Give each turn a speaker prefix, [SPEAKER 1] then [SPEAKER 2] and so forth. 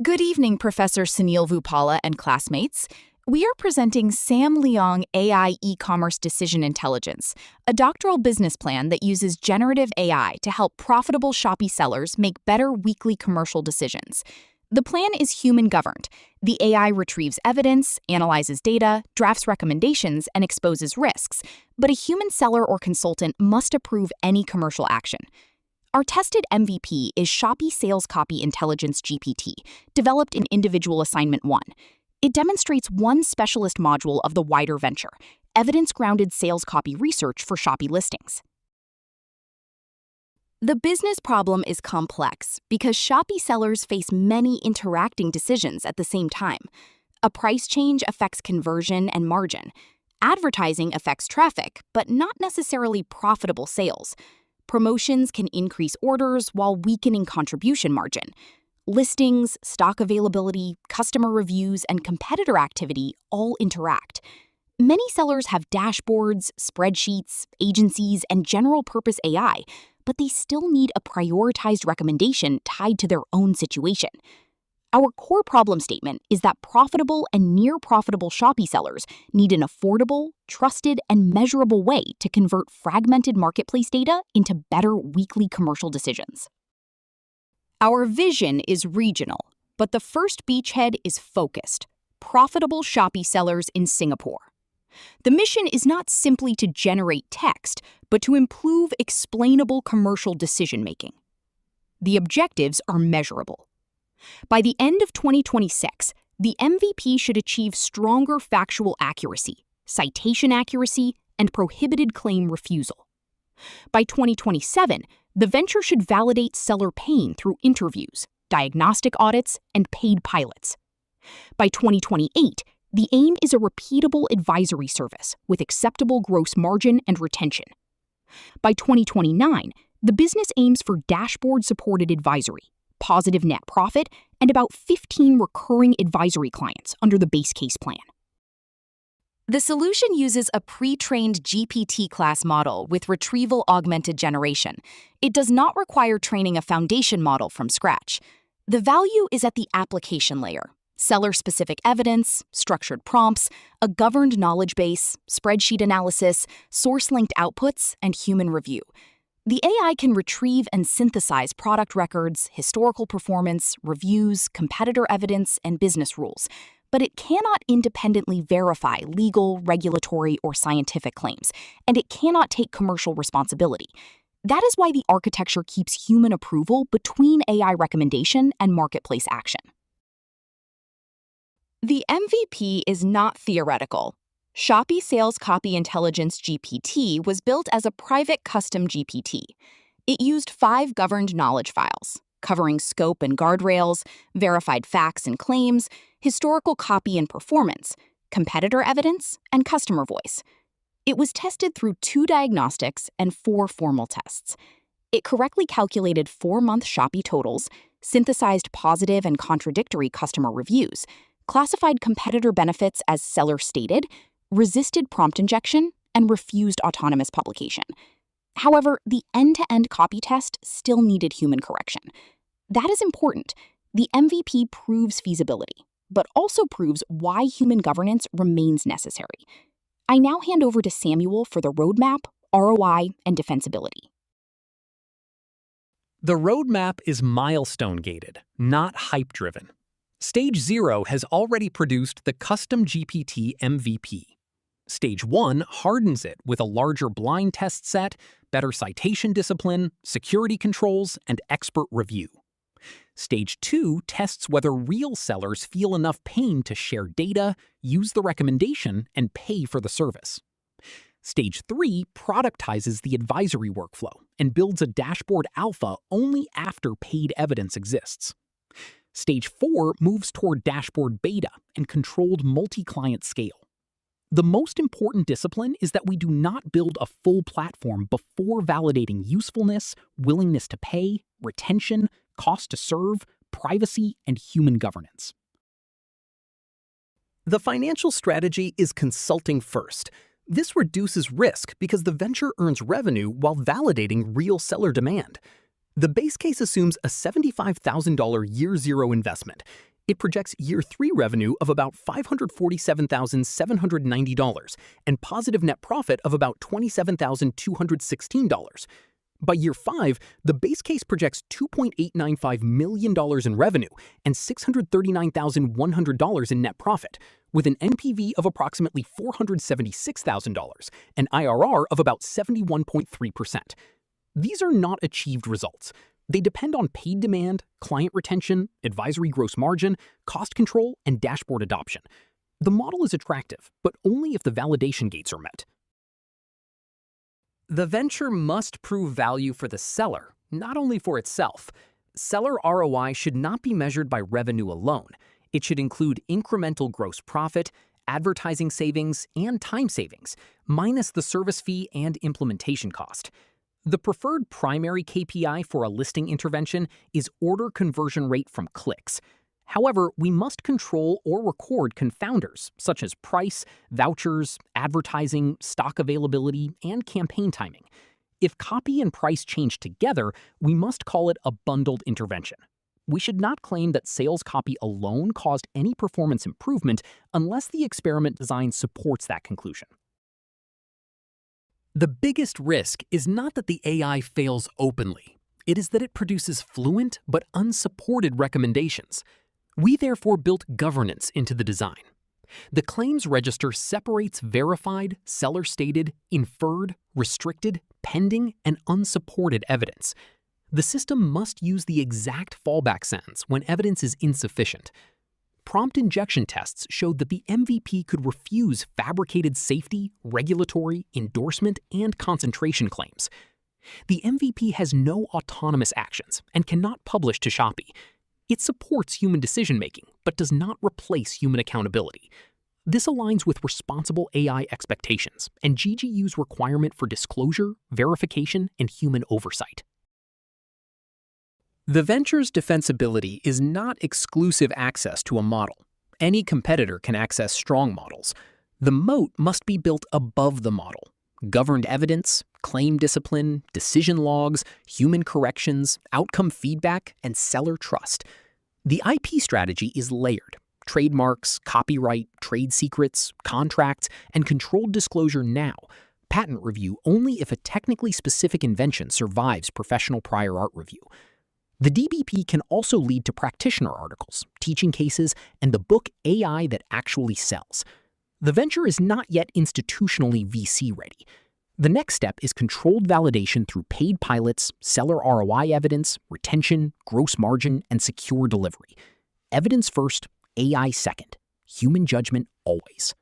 [SPEAKER 1] Good evening, Professor Sunil Vupala and classmates. We are presenting Sam Leong AI e-commerce decision intelligence, a doctoral business plan that uses generative AI to help profitable Shopee sellers make better weekly commercial decisions. The plan is human-governed. The AI retrieves evidence, analyzes data, drafts recommendations, and exposes risks, but a human seller or consultant must approve any commercial action. Our tested MVP is Shopee Sales Copy Intelligence GPT, developed in Individual Assignment 1. It demonstrates one specialist module of the wider venture, evidence-grounded sales copy research for Shopee listings. The business problem is complex because Shopee sellers face many interacting decisions at the same time. A price change affects conversion and margin. Advertising affects traffic, but not necessarily profitable sales. Promotions can increase orders while weakening contribution margin. Listings, stock availability, customer reviews, and competitor activity all interact. Many sellers have dashboards, spreadsheets, agencies, and general-purpose AI, but they still need a prioritized recommendation tied to their own situation. Our core problem statement is that profitable and near-profitable Shopee sellers need an affordable, trusted, and measurable way to convert fragmented marketplace data into better weekly commercial decisions. Our vision is regional, but the first beachhead is focused: profitable Shopee sellers in Singapore. The mission is not simply to generate text, but to improve explainable commercial decision-making. The objectives are measurable. By the end of 2026, the MVP should achieve stronger factual accuracy, citation accuracy, and prohibited claim refusal. By 2027, the venture should validate seller pain through interviews, diagnostic audits, and paid pilots. By 2028, the aim is a repeatable advisory service with acceptable gross margin and retention. By 2029, the business aims for dashboard-supported advisory, positive net profit, and about 15 recurring advisory clients under the base case plan. The solution uses a pre-trained GPT-class model with Retrieval-Augmented Generation. It does not require training a foundation model from scratch. The value is at the application layer: seller-specific evidence, structured prompts, a governed knowledge base, spreadsheet analysis, source-linked outputs, and human review. The AI can retrieve and synthesize product records, historical performance, reviews, competitor evidence, and business rules, but it cannot independently verify legal, regulatory, or scientific claims, and it cannot take commercial responsibility. That is why the architecture keeps human approval between AI recommendation and marketplace action. The MVP is not theoretical. Shopee Sales Copy Intelligence GPT was built as a private custom GPT. It used 5 governed knowledge files, covering scope and guardrails, verified facts and claims, historical copy and performance, competitor evidence, and customer voice. It was tested through 2 diagnostics and 4 formal tests. It correctly calculated 4-month Shopee totals, synthesized positive and contradictory customer reviews, classified competitor benefits as seller stated, resisted prompt injection, and refused autonomous publication. However, the end-to-end copy test still needed human correction. That is important. The MVP proves feasibility, but also proves why human governance remains necessary. I now hand over to Samuel for the roadmap, ROI, and defensibility.
[SPEAKER 2] The roadmap is milestone-gated, not hype-driven. Stage 0 has already produced the custom GPT MVP. Stage 1 hardens it with a larger blind test set, better citation discipline, security controls, and expert review. Stage 2 tests whether real sellers feel enough pain to share data, use the recommendation, and pay for the service. Stage 3 productizes the advisory workflow and builds a dashboard alpha only after paid evidence exists. Stage 4 moves toward dashboard beta and controlled multi-client scale. The most important discipline is that we do not build a full platform before validating usefulness, willingness to pay, retention, cost to serve, privacy, and human governance. The financial strategy is consulting first. This reduces risk because the venture earns revenue while validating real seller demand. The base case assumes a $75,000 year zero investment. It projects year 3 revenue of about $547,790 and positive net profit of about $27,216. By year 5, the base case projects $2.895 million in revenue and $639,100 in net profit, with an NPV of approximately $476,000 and IRR of about 71.3%. These are not achieved results. They depend on paid demand, client retention, advisory gross margin, cost control, and dashboard adoption. The model is attractive, but only if the validation gates are met. The venture must prove value for the seller, not only for itself. Seller ROI should not be measured by revenue alone. It should include incremental gross profit, advertising savings, and time savings, minus the service fee and implementation cost. The preferred primary KPI for a listing intervention is order conversion rate from clicks. However, we must control or record confounders such as price, vouchers, advertising, stock availability, and campaign timing. If copy and price change together, we must call it a bundled intervention. We should not claim that sales copy alone caused any performance improvement unless the experiment design supports that conclusion. The biggest risk is not that the AI fails openly. It is that it produces fluent but unsupported recommendations. We therefore built governance into the design. The claims register separates verified, seller-stated, inferred, restricted, pending, and unsupported evidence. The system must use the exact fallback sentence when evidence is insufficient. Prompt injection tests showed that the MVP could refuse fabricated safety, regulatory, endorsement, and concentration claims. The MVP has no autonomous actions and cannot publish to Shopee. It supports human decision-making, but does not replace human accountability. This aligns with responsible AI expectations and GGU's requirement for disclosure, verification, and human oversight. The venture's defensibility is not exclusive access to a model. Any competitor can access strong models. The moat must be built above the model. Governed evidence, claim discipline, decision logs, human corrections, outcome feedback, and seller trust. The IP strategy is layered. Trademarks, copyright, trade secrets, contracts, and controlled disclosure now. Patent review only if a technically specific invention survives professional prior art review. The DBP can also lead to practitioner articles, teaching cases, and the book AI that actually sells. The venture is not yet institutionally VC ready. The next step is controlled validation through paid pilots, seller ROI evidence, retention, gross margin, and secure delivery. Evidence first, AI second. Human judgment always.